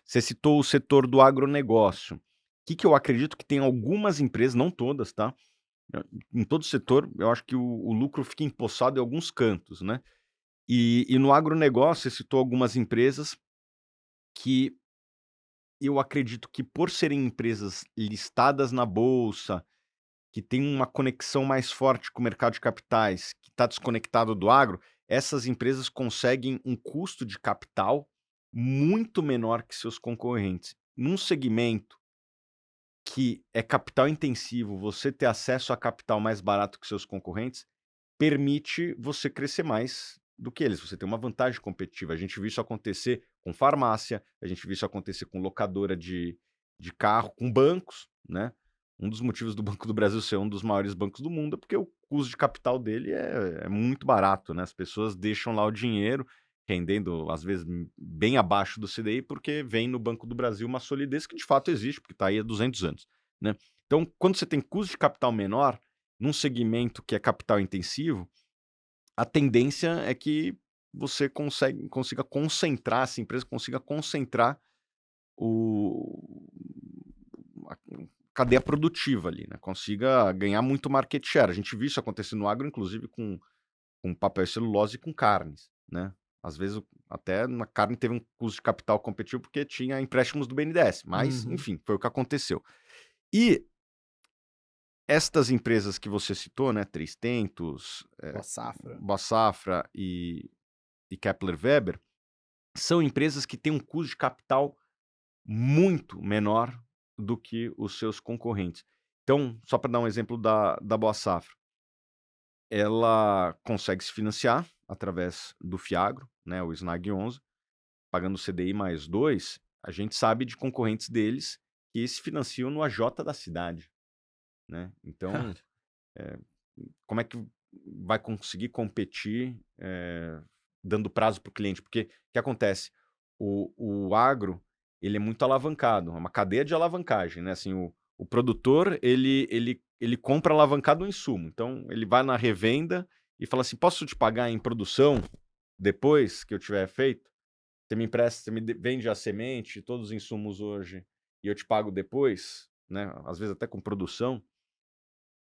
Você citou o setor do agronegócio. O que que eu acredito que tem algumas empresas, não todas, tá? Eh, Em todo setor, eu acho que o lucro fica empossado em alguns cantos, né? E no agronegócio, você citou algumas empresas que eu acredito que por serem empresas listadas na bolsa, que tem uma conexão mais forte com o mercado de capitais, que está desconectado do agro, essas empresas conseguem um custo de capital muito menor que seus concorrentes. Num segmento que é capital intensivo, você ter acesso a capital mais barato que seus concorrentes, permite você crescer mais do que eles, você tem uma vantagem competitiva. A gente viu isso acontecer com farmácia, a gente viu isso acontecer com locadora de carro, com bancos, né. Um dos motivos do Banco do Brasil ser um dos maiores bancos do mundo é porque o custo de capital dele é muito barato, né, as pessoas deixam lá o dinheiro rendendo, às vezes, bem abaixo do CDI, porque vem no Banco do Brasil uma solidez que de fato existe, porque está aí há 200 anos, né. Então, quando você tem custo de capital menor, num segmento que é capital intensivo, a tendência é que você consiga concentrar, essa empresa consiga concentrar o a cadeia produtiva ali, né, consiga ganhar muito market share. A gente viu isso acontecer no agro, inclusive com papel e celulose e com carnes, né. Às vezes até na carne teve um custo de capital competitivo, porque tinha empréstimos do BNDES, mas Uhum. enfim, foi o que aconteceu. E estas empresas que você citou, né, Três Tentos, Boa safra. Boa Safra e Kepler Weber, são empresas que têm um custo de capital muito menor do que os seus concorrentes. Então, só para dar um exemplo da Boa Safra, ela consegue se financiar através do Fiagro, né, o Snag 11, pagando CDI mais 2. A gente sabe de concorrentes deles que se financiam no AJ da cidade, né. Então, Cara. eh, como é que vai conseguir competir, dando prazo para o cliente? Porque o que acontece? O agro, ele é muito alavancado, é uma cadeia de alavancagem, né, assim, o produtor, ele compra alavancado no insumo, então ele vai na revenda e fala assim: "Posso te pagar em produção depois que eu tiver feito? Você me empresta, você me vende a semente, todos os insumos hoje, e eu te pago depois", né, às vezes até com produção.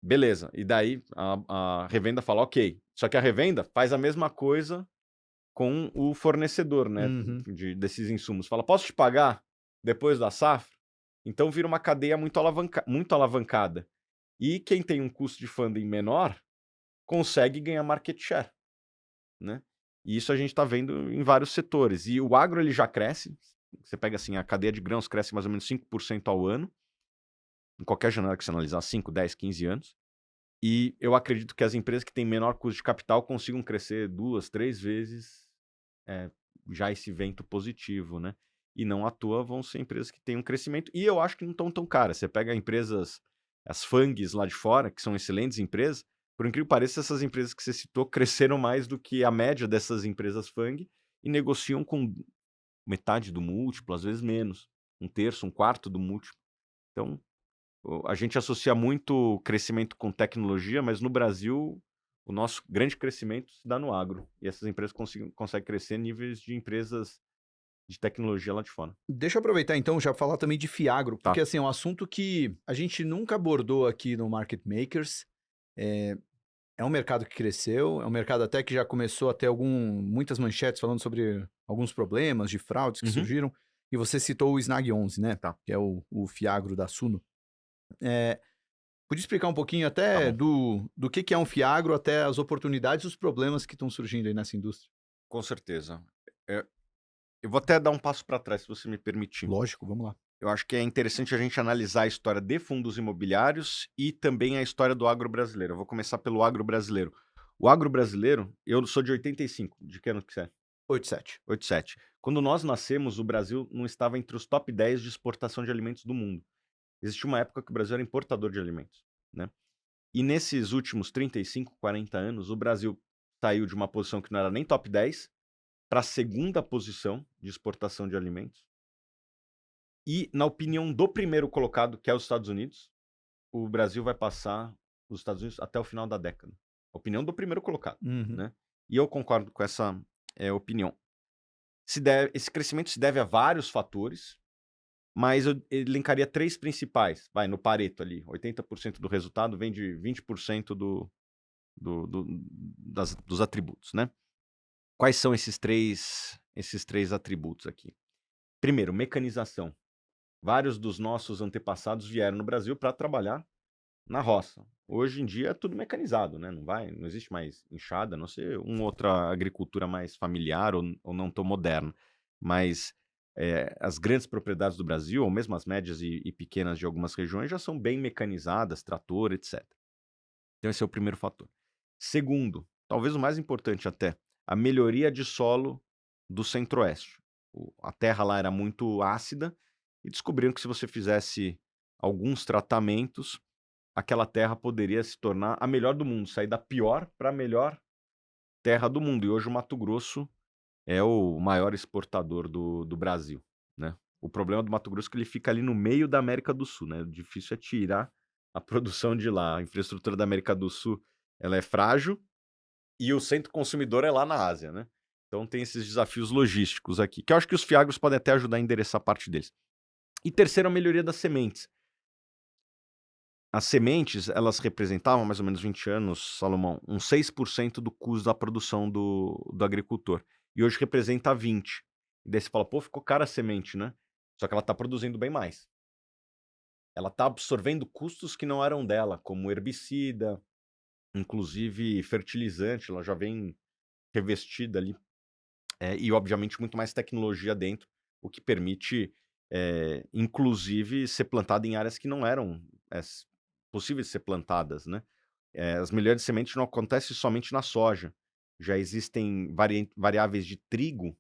Beleza, e daí a revenda fala: "Ok", só que a revenda faz a mesma coisa com o fornecedor, né, Uhum. desses insumos. Fala: "Posso te pagar depois da safra?". Então vira uma cadeia muito alavancada. E quem tem um custo de funding menor, consegue ganhar market share, né. E isso a gente está vendo em vários setores. E o agro ele já cresce, você pega, assim, a cadeia de grãos cresce mais ou menos 5% ao ano, em qualquer janela que você analisar, 5, 10, 15 anos. E eu acredito que as empresas que têm menor custo de capital consigam crescer 2, 3 vezes, eh, já esse vento positivo, né. E não à toa vão ser empresas que têm um crescimento e eu acho que não estão tão caras. Você pega empresas, as FAANGs lá de fora, que são excelentes empresas, por incrível que pareça, essas empresas que você citou cresceram mais do que a média dessas empresas FAANG e negociam com metade do múltiplo, às vezes menos, um terço, um quarto do múltiplo. Então a gente associa muito crescimento com tecnologia, mas no Brasil, o nosso grande crescimento se dá no agro. E essas empresas conseguem crescer níveis de empresas de tecnologia lá de fora. Deixa eu aproveitar então, já falar também de Fiagro, Tá. porque assim, é um assunto que a gente nunca abordou aqui no Market Makers. É, é um mercado que cresceu, é um mercado até que já começou a ter muitas manchetes falando sobre alguns problemas de fraudes que Uhum. surgiram, e você citou o Snag 11, né, Tá, que é o Fiagro da Suno. Eh, Podia explicar um pouquinho tá até bom. do que é um Fiagro, até as oportunidades e os problemas que estão surgindo aí nessa indústria? Com certeza. Eh, eu vou até dar um passo para trás, se você me permitir. Lógico, vamos lá. Eu acho que é interessante a gente analisar a história de fundos imobiliários e também a história do agro brasileiro. Eu vou começar pelo agro brasileiro. O agro brasileiro, eu sou de 85. De que ano que você é? 87. 87. Quando nós nascemos, o Brasil não estava entre os top 10 de exportação de alimentos do mundo. Existia uma época que o Brasil era importador de alimentos, né. E nesses últimos 35, 40 anos, o Brasil saiu de uma posição que não era nem top 10 para a segunda posição de exportação de alimentos. E, na opinião do primeiro colocado, que é os Estados Unidos, o Brasil vai passar os Estados Unidos até o final da década. Opinião do primeiro colocado, Uhum. né. E eu concordo com essa, opinião. Esse crescimento se deve a vários fatores. mas eu elencaria 3 principais, vai, no Pareto ali, 80% do resultado vem de 20% dos atributos, né. Quais são esses três atributos aqui? Primeiro, mecanização. Vários dos nossos antepassados vieram no Brasil para trabalhar na roça. Hoje em dia é tudo mecanizado, né, não existe mais enxada, a não ser uma outra agricultura mais familiar ou não tão moderna. Mas, as grandes propriedades do Brasil, ou mesmo as médias e pequenas de algumas regiões, já são bem mecanizadas, trator, etcétera. Então esse é o primeiro fator. Segundo, talvez o mais importante até, a melhoria de solo do Centro-Oeste. A terra lá era muito ácida e descobriram que se você fizesse alguns tratamentos, aquela terra poderia se tornar a melhor do mundo, sair da pior para a melhor terra do mundo. E hoje o Mato Grosso é o maior exportador do Brasil, né. O problema do Mato Grosso é que ele fica ali no meio da América do Sul, né, o difícil é tirar a produção de lá. A infraestrutura da América do Sul, ela é frágil e o centro consumidor é lá na Ásia, né. Então tem esses desafios logísticos aqui, que eu acho que os fiagros podem até ajudar a endereçar parte deles. E terceiro, a melhoria das sementes. As sementes, elas representavam, mais ou menos 20 anos, Salomão, uns 6% do custo da produção do agricultor. E hoje representa 20. E daí você fala: "Pô, ficou cara a semente, né?" Só que ela está produzindo bem mais. Ela está absorvendo custos que não eram dela, como herbicida, inclusive fertilizante, ela já vem revestida ali, e obviamente muito mais tecnologia dentro, o que permite, inclusive ser plantada em áreas que não eram, possíveis de ser plantadas, né. As melhores sementes não acontece somente na soja, já existem variáveis de trigo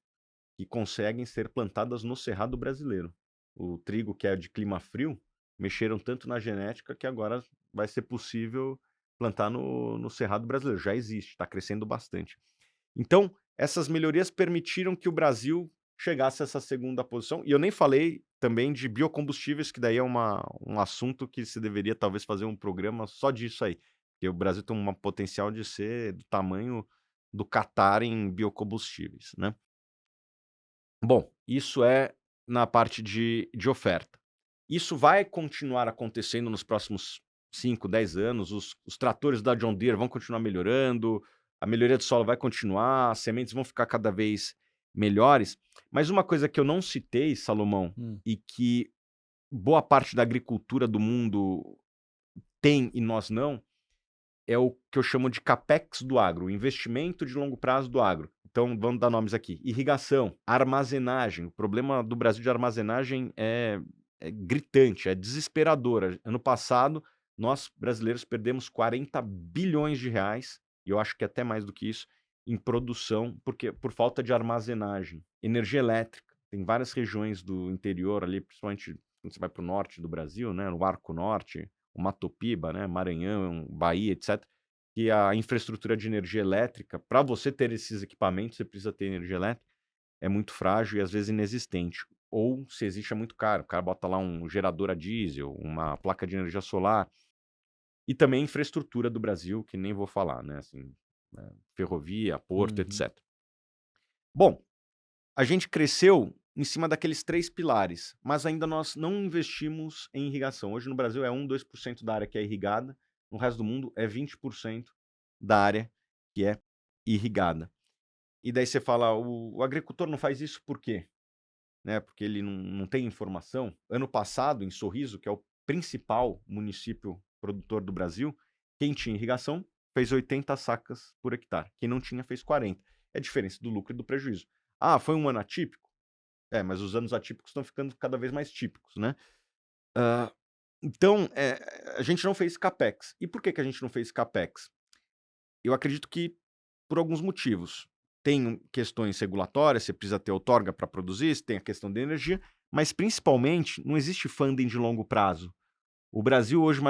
que conseguem ser plantadas no cerrado brasileiro. O trigo que é de clima frio, mexeram tanto na genética que agora vai ser possível plantar no cerrado brasileiro, já existe, está crescendo bastante. Então, essas melhorias permitiram que o Brasil chegasse a essa segunda posição, e eu nem falei também de biocombustíveis, que daí é um assunto que se deveria talvez fazer um programa só disso aí, porque o Brasil tem um potencial de ser do tamanho do Catar em biocombustíveis, né. Bom, isso é na parte de oferta. Isso vai continuar acontecendo nos próximos 5, 10 anos, os tratores da John Deere vão continuar melhorando, a melhoria do solo vai continuar, as sementes vão ficar cada vez melhores, mas uma coisa que eu não citei, Salomão, Hum. e que boa parte da agricultura do mundo tem e nós não, é o que eu chamo de capex do agro, o investimento de longo prazo do agro. Então, vamos dar nomes aqui: irrigação, armazenagem. O problema do Brasil de armazenagem é gritante, é desesperador. Ano passado, nós brasileiros perdemos 40 bilhões de reais, e eu acho que até mais do que isso, em produção, porque por falta de armazenagem. Energia elétrica, tem várias regiões do interior ali, principalmente quando você vai para o norte do Brasil, né, no Arco Norte, o Mato Piba, né, Maranhão, Bahia, etc., que a infraestrutura de energia elétrica, para você ter esses equipamentos, você precisa ter energia elétrica, é muito frágil e às vezes inexistente. Ou se existe é muito caro, o cara bota lá um gerador a diesel, uma placa de energia solar, e também a infraestrutura do Brasil, que nem vou falar, né, assim, ferrovia, porto, Uhum. etc. Bom, a gente cresceu em cima daqueles 3 pilares, mas ainda nós não investimos em irrigação. Hoje no Brasil é 2% da área que é irrigada, no resto do mundo é 20% da área que é irrigada. E daí você fala: "O agricultor não faz isso por quê?", né, porque ele não tem informação. Ano passado, em Sorriso, que é o principal município produtor do Brasil, quem tinha irrigação fez 80 sacas por hectare, quem não tinha fez 40. É a diferença do lucro e do prejuízo. Ah, foi um ano atípico? É, mas os anos atípicos estão ficando cada vez mais típicos, né. Hã, então, a gente não fez capex. E por que que a gente não fez capex? Eu acredito que por alguns motivos. Tem questões regulatórias, você precisa ter outorga para produzir, você tem a questão da energia, mas principalmente não existe funding de longo prazo. O Brasil hoje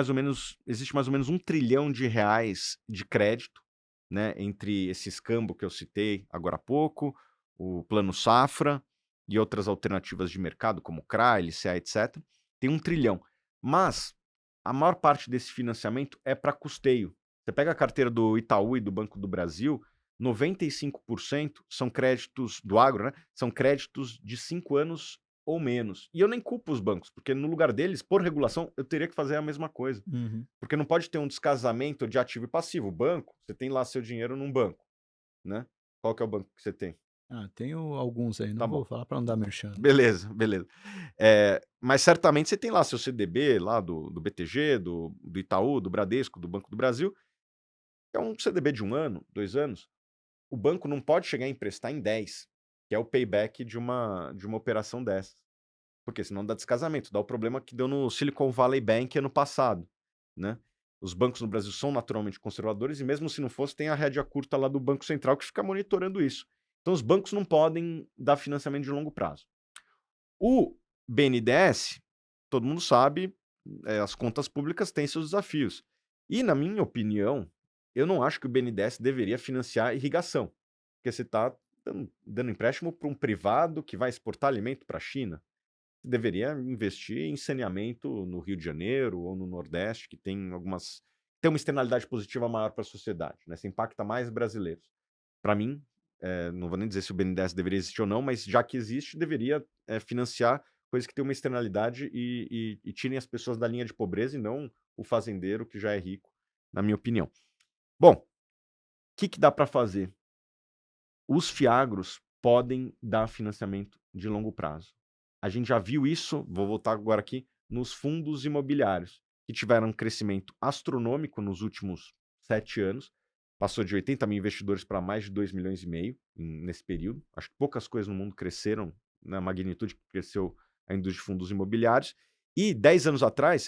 existe mais ou menos 1 trilhão de reais de crédito, né, entre esse escambo que eu citei agora há pouco, o Plano Safra e outras alternativas de mercado como CRA, LCA, etc. Tem 1 trilhão. Mas a maior parte desse financiamento é para custeio. Você pega a carteira do Itaú e do Banco do Brasil, 95% são créditos do agro, né, são créditos de 5 anos ou menos. E eu nem culpo os bancos, porque no lugar deles, por regulação, eu teria que fazer a mesma coisa. Uhum. Porque não pode ter um descasamento de ativo e passivo. O banco, você tem lá seu dinheiro num banco, né? Qual que é o banco que você tem? Ah, tenho alguns aí, Tá não vou bom. falar para não dar merchan, né. Beleza, beleza. Mas certamente você tem lá seu CDB, lá do BTG, do Itaú, do Bradesco, do Banco do Brasil. É um CDB de 1 ano, 2 anos. O banco não pode chegar a emprestar em 10, que é o payback de uma operação dessas. Porque senão dá descasamento, dá o problema que deu no Silicon Valley Bank ano passado, né? Os bancos no Brasil são naturalmente conservadores e mesmo se não fosse, tem a rédea curta lá do Banco Central que fica monitorando isso. Então os bancos não podem dar financiamento de longo prazo. O BNDES, todo mundo sabe, as contas públicas têm seus desafios. E, na minha opinião, eu não acho que o BNDES deveria financiar irrigação, porque você está dando empréstimo para um privado que vai exportar alimento para a China. Você deveria investir em saneamento no Rio de Janeiro ou no Nordeste, que tem uma externalidade positiva maior para a sociedade, né? Você impacta mais brasileiros. Para mim, não vou nem dizer se o BNDES deveria existir ou não, mas já que existe, deveria financiar coisas que têm uma externalidade e tirem as pessoas da linha de pobreza e não o fazendeiro que já é rico, na minha opinião. Bom, o que dá para fazer? Os fiagros podem dar financiamento de longo prazo. A gente já viu isso, vou voltar agora aqui, nos fundos imobiliários, que tiveram um crescimento astronômico nos últimos 7 anos. Passou de 80 mil investidores para mais de 2,5 milhões nesse período. Acho que poucas coisas no mundo cresceram na magnitude que cresceu a indústria de fundos imobiliários. E 10 anos atrás,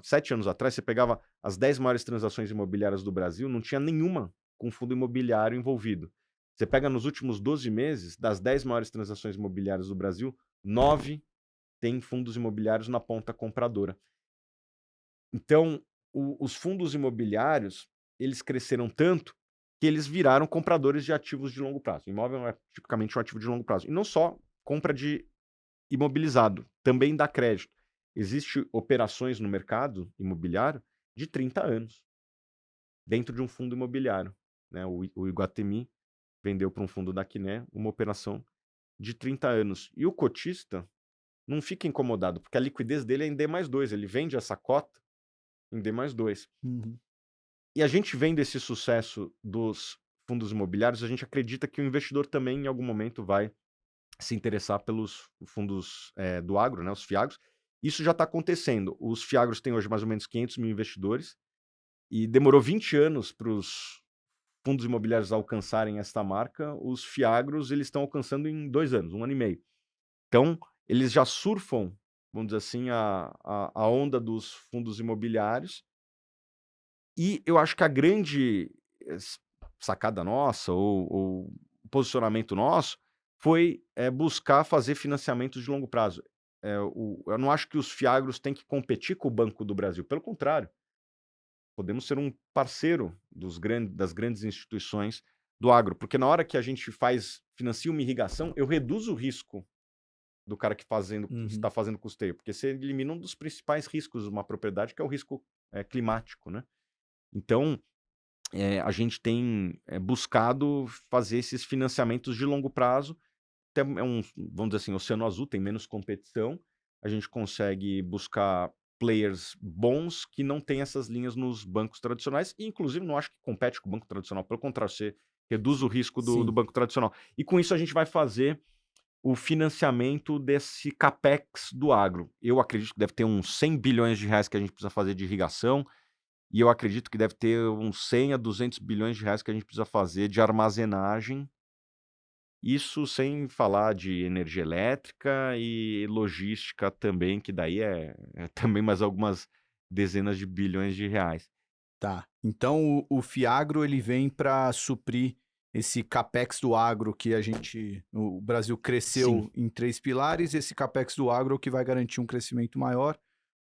7 anos atrás, você pegava as 10 maiores transações imobiliárias do Brasil, não tinha nenhuma com fundo imobiliário envolvido. Você pega nos últimos 12 meses, das 10 maiores transações imobiliárias do Brasil, 9 têm fundos imobiliários na ponta compradora. Então, os fundos imobiliários, eles cresceram tanto que eles viraram compradores de ativos de longo prazo. Imóvel é tipicamente um ativo de longo prazo. E não só compra de imobilizado, também dá crédito. Existem operações no mercado imobiliário de 30 anos, dentro de um fundo imobiliário, né? O Iguatemi vendeu para um fundo da Quiné uma operação de 30 anos. E o cotista não fica incomodado, porque a liquidez dele é em D+2, ele vende essa cota em D+2. Uhum. E a gente vendo esse sucesso dos fundos imobiliários, a gente acredita que o investidor também em algum momento vai se interessar pelos fundos do agro, né, os fiagros. Isso já está acontecendo. Os fiagros têm hoje mais ou menos 500 mil investidores e demorou 20 anos para os fundos imobiliários alcançarem esta marca. Os fiagros eles estão alcançando em 2 anos, 1 ano e meio. Então, eles já surfam, vamos dizer assim, a onda dos fundos imobiliários. E eu acho que a grande sacada nossa ou posicionamento nosso foi buscar fazer financiamentos de longo prazo. Eu não acho que os fiagros têm que competir com o Banco do Brasil. Pelo contrário, podemos ser um parceiro das grandes instituições do agro, porque na hora que a gente financia uma irrigação, eu reduzo o risco do cara que Uhum. está fazendo custeio, porque você elimina um dos principais riscos de uma propriedade, que é o risco climático, né? Então, a gente tem buscado fazer esses financiamentos de longo prazo. Vamos dizer assim, Oceano Azul tem menos competição, a gente consegue buscar players bons que não têm essas linhas nos bancos tradicionais, e inclusive não acho que compete com o banco tradicional, pelo contrário, você reduz o risco do Sim. banco tradicional. E com isso a gente vai fazer o financiamento desse capex do agro. Eu acredito que deve ter uns 100 bilhões de reais que a gente precisa fazer de irrigação, e eu acredito que deve ter uns 100 a 200 bilhões de reais que a gente precisa fazer de armazenagem. Isso sem falar de energia elétrica e logística também, que daí é também mais algumas dezenas de bilhões de reais. Tá. Então o Fiagro ele vem para suprir esse capex do agro que o Brasil Sim, cresceu em 3 pilares, esse capex do agro é o que vai garantir um crescimento maior.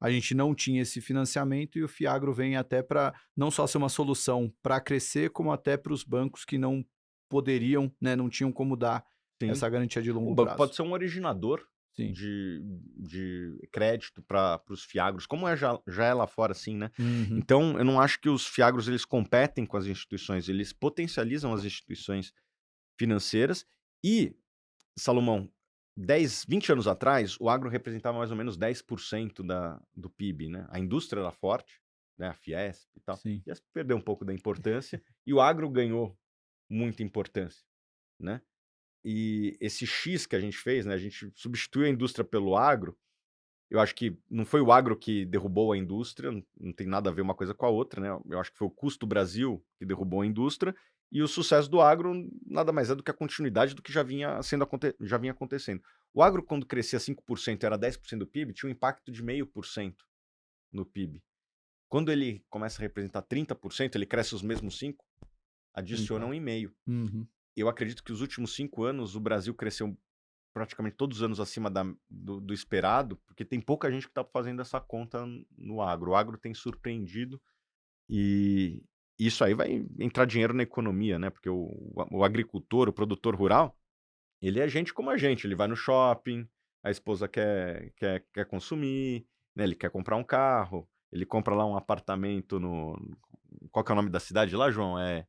A gente não tinha esse financiamento e o Fiagro vem até para não só ser uma solução para crescer, como até para os bancos que não poderiam, né, não tinham como dar sim. essa garantia de O longo banco prazo. pode ser um originador Sim. de crédito para os fiagros, como já é lá fora, assim, né? Uhum. Então, eu não acho que os fiagros eles competem com as instituições, eles potencializam as instituições financeiras. E, Salomão, 20 anos atrás, o agro representava mais ou menos 10% do PIB, né? A indústria era forte, né? A Fiesp e tal. Sim. A Fiesp perdeu um pouco da importância e o agro ganhou muita importância, né? E esse X que a gente fez, né? A gente substituiu a indústria pelo agro. Eu acho que não foi o agro que derrubou a indústria, não tem nada a ver uma coisa com a outra, né? Eu acho que foi o custo Brasil que derrubou a indústria e o sucesso do agro nada mais é do que a continuidade do que já vinha acontecendo. O agro, quando crescia 5% era 10% do PIB, tinha um impacto de 0,5% no PIB. Quando ele começa a representar 30%, ele cresce os mesmos 5%, adiciona Impacto. 1,5%. Uhum. Eu acredito que os últimos 5 anos o Brasil cresceu praticamente todos os anos acima do esperado, porque tem pouca gente que está fazendo essa conta no agro. O agro tem surpreendido e isso aí vai entrar dinheiro na economia, né? Porque o agricultor, o produtor rural, ele é gente como a gente. Ele vai no shopping, a esposa quer consumir, né? Ele quer comprar um carro, ele compra lá um apartamento no. Qual que é o nome da cidade lá, João? É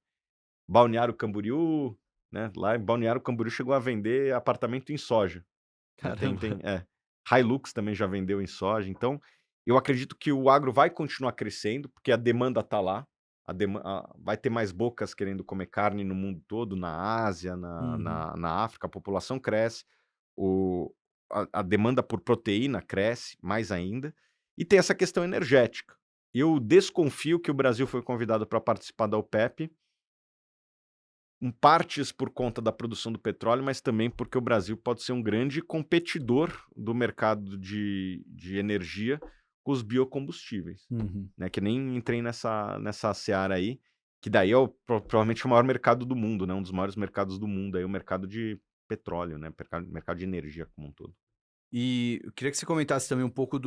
Balneário Camboriú, né? Lá em Balneário Camboriú chegou a vender apartamento em soja. Né, Caramba. Hilux também já vendeu em soja, então eu acredito que o agro vai continuar crescendo, porque a demanda está lá, vai ter mais bocas querendo comer carne no mundo todo, na Ásia, Uhum. na África, a população cresce, o a demanda por proteína cresce mais ainda, e tem essa questão energética. Eu desconfio que o Brasil foi convidado para participar da OPEP, em partes por conta da produção do petróleo, mas também porque o Brasil pode ser um grande competidor do mercado de energia com os biocombustíveis, Uhum. né? Que nem entrei nessa seara aí, que daí é provavelmente o maior mercado do mundo, né? Um dos maiores mercados do mundo, aí, o mercado de petróleo, né? Mercado de energia como um todo. E eu queria que você comentasse também um pouco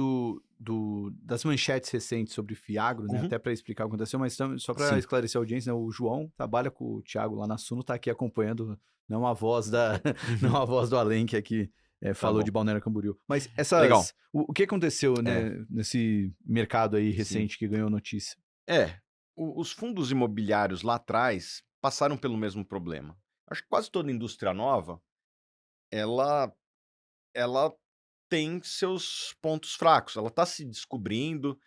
das manchetes recentes sobre Fiagro, né? Uhum. Até para explicar o que aconteceu, mas só para Sim, esclarecer a audiência, né? O João trabalha com o Thiago lá na Suno, tá aqui acompanhando, não é uma voz não é uma voz do além que aqui tá falou de bom. Balneário Camboriú. Mas Legal. o que aconteceu, É, né, nesse mercado aí sim. recente que ganhou notícia? É, os fundos imobiliários lá atrás passaram pelo mesmo problema. Acho que quase toda indústria nova, ela ela tem seus pontos fracos, ela está se descobrindo,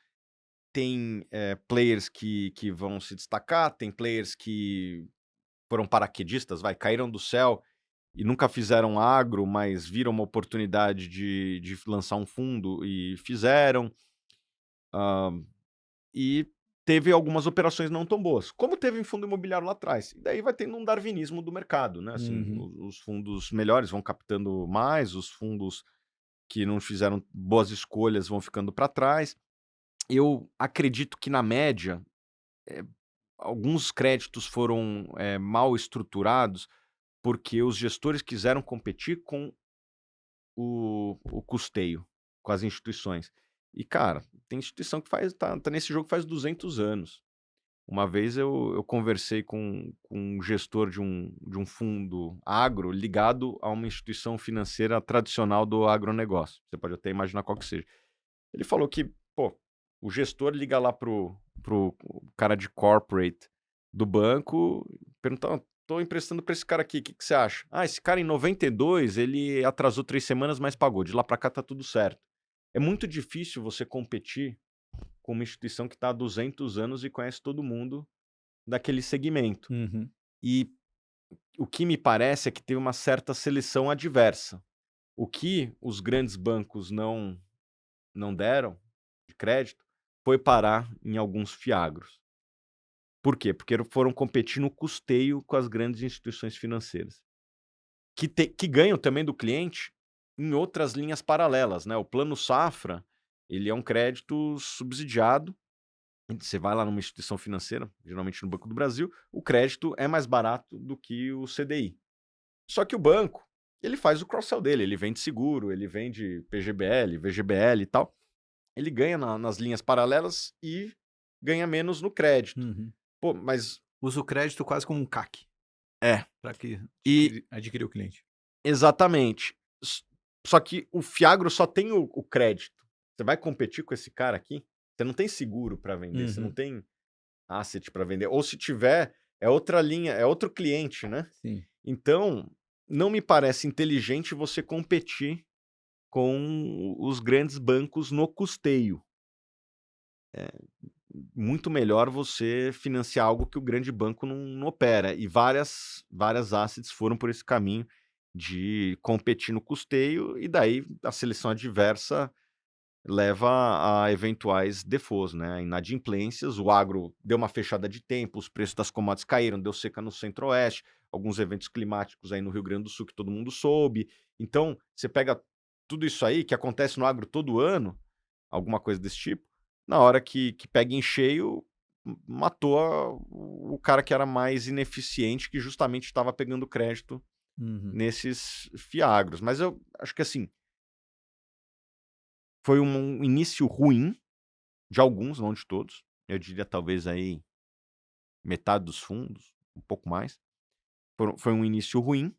tem, players que vão se destacar, tem players que foram paraquedistas, caíram do céu e nunca fizeram agro, mas viram uma oportunidade de lançar um fundo e fizeram. Hã, e teve algumas operações não tão boas, como teve em fundo imobiliário lá atrás. E daí vai tendo um darwinismo do mercado, né, assim, Uhum. os fundos melhores vão captando mais, os fundos que não fizeram boas escolhas vão ficando para trás. Eu acredito que na média, eh, alguns créditos foram, mal estruturados, porque os gestores quiseram competir com o custeio, com as instituições. E cara, tem instituição que tá nesse jogo faz 200 anos. Uma vez eu conversei com um gestor de um fundo agro ligado a uma instituição financeira tradicional do agronegócio. Você pode até imaginar qual que seja. Ele falou que, pô, o gestor liga lá pro cara de corporate do banco, pergunta: "Ó, tô emprestando para esse cara aqui, o que que você acha?". "Ah, esse cara em 92 ele atrasou 3 semanas, mas pagou. De lá para cá tá tudo certo". É muito difícil você competir com uma instituição que está há 200 anos e conhece todo mundo daquele segmento. Uhum. E o que me parece é que teve uma certa seleção adversa. O que os grandes bancos não deram de crédito foi parar em alguns fiagros. Por quê? Porque foram competir no custeio com as grandes instituições financeiras, que ganham também do cliente em outras linhas paralelas, né. O Plano Safra, ele é um crédito subsidiado. Você vai lá numa instituição financeira, geralmente no Banco do Brasil, o crédito é mais barato do que o CDI. Só que o banco, ele faz o cross-sell dele, ele vende seguro, ele vende PGBL, VGBL e tal. Ele ganha nas linhas paralelas e ganha menos no crédito. Uhum. Pô, mas Usa o crédito quase como um CAC é, para que e adquirir o cliente. exatamente. S Só que o Fiagro só tem o crédito. Você vai competir com esse cara aqui, você não tem seguro para vender, você não Uhum. tem asset para vender, ou se tiver, é outra linha, é outro cliente, né. Sim. Então, não me parece inteligente você competir com os grandes bancos no custeio. Muito melhor você financiar algo que o grande banco não opera. E várias assets foram por esse caminho de competir no custeio, e daí a seleção adversa leva a eventuais defaults, né? Inadimplências. O agro deu uma fechada de tempo, os preços das commodities caíram, deu seca no Centro-Oeste, alguns eventos climáticos aí no Rio Grande do Sul que todo mundo soube. Então, você pega tudo isso aí que acontece no agro todo ano, alguma coisa desse tipo, na hora que pega em cheio, matou o cara que era mais ineficiente, que justamente estava pegando crédito Uhum. nesses fiagros. Mas eu acho que assim, foi um início ruim de alguns, não de todos. Eu diria talvez aí metade dos fundos, um pouco mais. Foi um início ruim,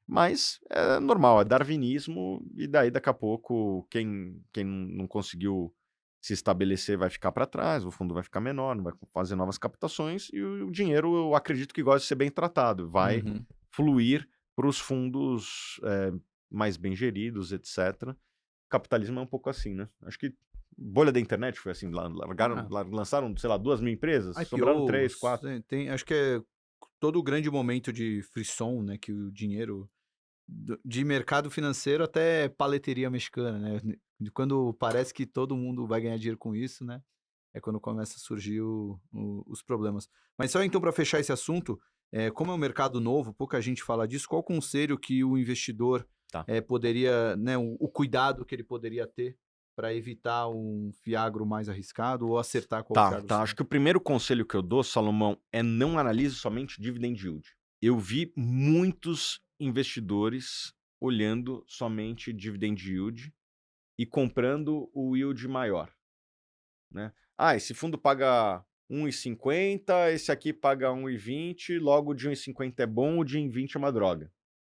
mas é normal, é darwinismo, e daí daqui a pouco quem não conseguiu se estabelecer vai ficar para trás, o fundo vai ficar menor, não vai fazer novas captações, e o dinheiro eu acredito que gosta de ser bem tratado, vai Uhum. fluir para os fundos mais bem geridos, etc. Capitalismo é um pouco assim, né? Acho que bolha da internet foi assim, Ah, lançaram, sei lá, 2.000 empresas, sobraram 3, IPOs, 4. acho que é todo o grande momento de frisson, né, que o dinheiro de mercado financeiro até paleteria mexicana, né? De quando parece que todo mundo vai ganhar dinheiro com isso, né? É quando começa a surgir os problemas. Mas só então para fechar esse assunto, como é um mercado novo, pouca gente fala disso, qual conselho que o investidor Tá. poderia, né, o cuidado que ele poderia ter para evitar um fiagro mais arriscado ou acertar qual Tá, fiagro tá. Acho certo? que o primeiro conselho que eu dou, Salomão, é não analise somente dividend yield. Eu vi muitos investidores olhando somente dividend yield e comprando o yield maior, né? Ah, esse fundo paga 1,50, esse aqui paga 1,20, logo o de 1,50 é bom, o de 1,20 é uma droga.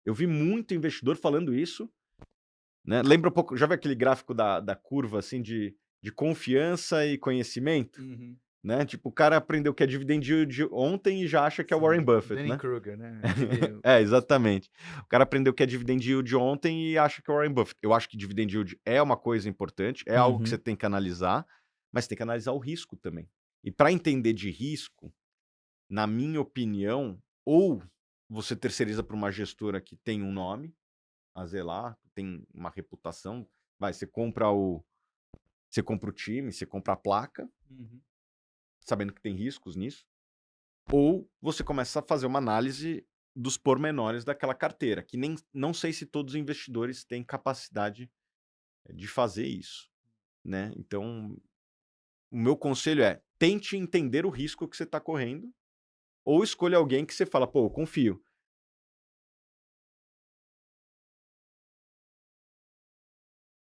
Eu vi muito investidor falando isso, né? Lembra um pouco, já viu aquele gráfico da curva assim de confiança e conhecimento? Uhum. Né? Tipo, o cara aprendeu que é dividend yield ontem e já acha que é Warren Sim, Buffett, né? Dunning-Kruger, né? Aquele... É, exatamente. O cara aprendeu que é dividend yield ontem e acha que é Warren Buffett. Eu acho que dividend yield é uma coisa importante, é algo que você Uhum. tem que analisar, mas tem que analisar o risco também. E para entender de risco, na minha opinião, ou você terceiriza para uma gestora que tem um nome a zelar, tem uma reputação, você compra o time, você compra a placa, Uhum. sabendo que tem riscos nisso. Ou você começa a fazer uma análise dos pormenores daquela carteira, que nem não sei se todos os investidores têm capacidade de fazer isso, né? Então, o meu conselho é: tente entender o risco que você está correndo, ou escolha alguém que você fala, pô, eu confio.